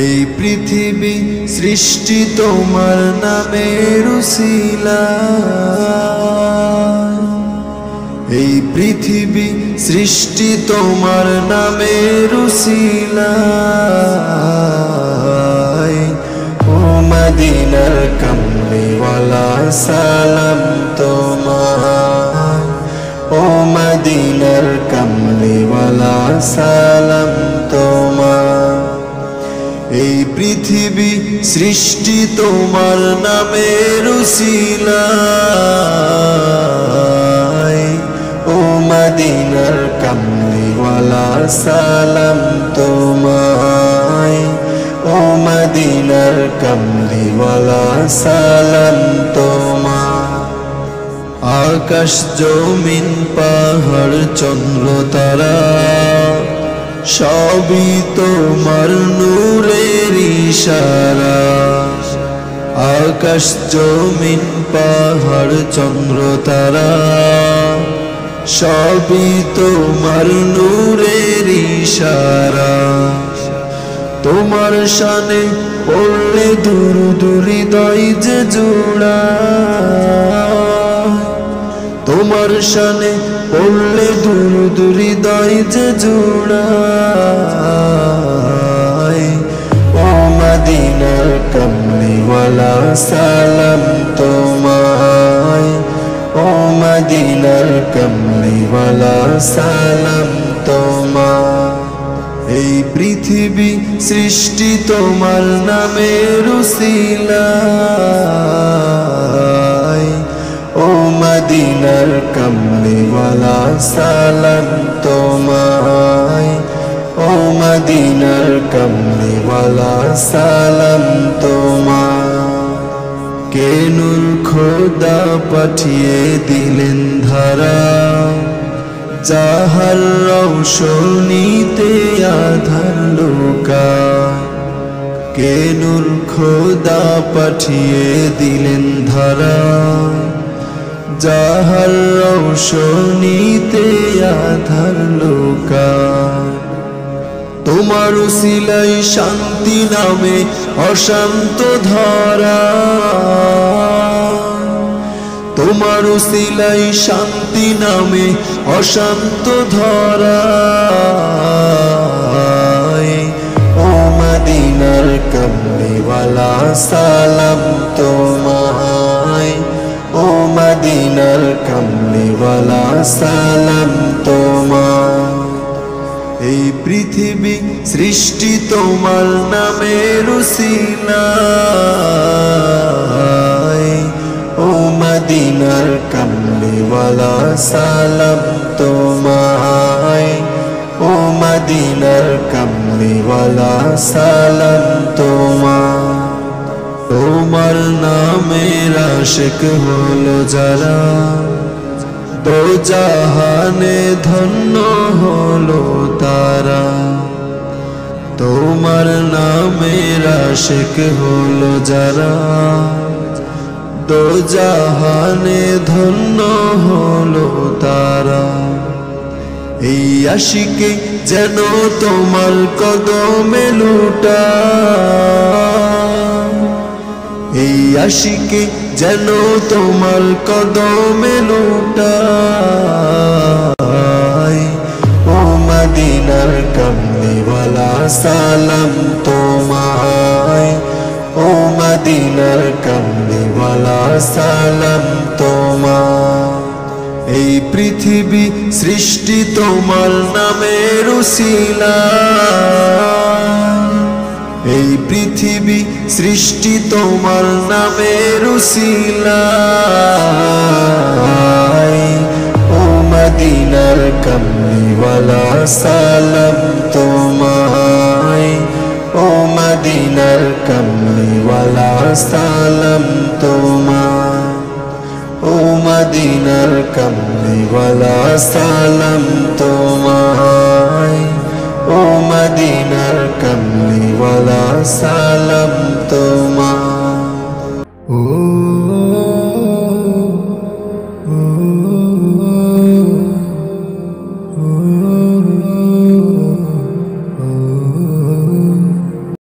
এই পৃথিবী সৃষ্টি তোমার নামের উসিলায়, এই পৃথিবী সৃষ্টি তোমার নামের উসিলায়। ও মদিনার কামলিওয়ালা সালাম তোমায়, ও মদিনার কামলিওয়ালা সালাম তোমায়। এই পৃথিবী সৃষ্টি তোমার নামের উসিলায়, ও মদিনার কামলিওয়ালা সালাম তোমায়, ও মদিনার কামলিওয়ালা সালাম তোমায়। আকাশ জমিন পাহাড় চন্দ্র তারা সবই তোমার নূরের ইশারা। আকাশ জমিন পাহাড় চন্দ্র তারা সবই তোমার নূরের ইশারা। তোমার শানে পড়লে দুরুদ হৃদয় যে জোড়া, তোমার শানে পড়লে দুরুদ হৃদয় যে জোড়ায়। ও মদিনার কামলিওয়ালা সালাম তোমায়, ও মদিনার কামলিওয়ালা সালাম তোমায়। এই পৃথিবী সৃষ্টি তোমার নামের উসিলায়, ও মদিনার কামলিওয়ালা সালাম তোমায়, ও মদিনার কামলিওয়ালা সালাম তোমায়। কে নূর খোদা পাঠিয়ে দিলেন ধারা, যাহার রৌশনীতে আধার লুকায়। কে নূর খোদা পাঠিয়ে দিলেন ধারা, যাহার রৌশনীতে আধার লুকায়। তোমার উসিলায় শান্তি নামে অশান্ত ধরা, তোমার উসিলায় শান্তি নামে অশান্ত ধরা। ও মদিনার কামলিওয়ালা সালাম তোমায়, ও মদিনার কামলিওয়ালা সালাম তোমায়। এই পৃথিবী সৃষ্টি তোমার নামের উসিলায়, ও মদিনার কামলিওয়ালা সালাম তোমায়, ও মদিনার কামলিওয়ালা সালাম তোমায়। তোমার নামের আশিক হলো যারা, দো জাহানে ধন্য হলো তারা। তোমার নামের আশিক হলো যারা, দো জাহানে ধন্য হলো তারা। এই আশিকে যেন তোমার কদমে লুটা, এই আশিকে যেন তোমার কদমে লুটায়। ও মদিনার কামলিওয়ালা সালাম তোমায়, ও মদিনার কামলিওয়ালা সালাম তোমায়। এই পৃথিবী সৃষ্টি তোমার নামের উসিলায়, এই পৃথিবী সৃষ্টি তোমার নামের উসিলায়। ও মদিনার কামলিওয়ালা সালাম তোমায়, ও মদিনার কামলিওয়ালা সালাম তোমায়, ও মদিনার কামলিওয়ালা সালাম তোমায়, ও মদিনার কামলিওয়ালা সালাম তোমায়। ও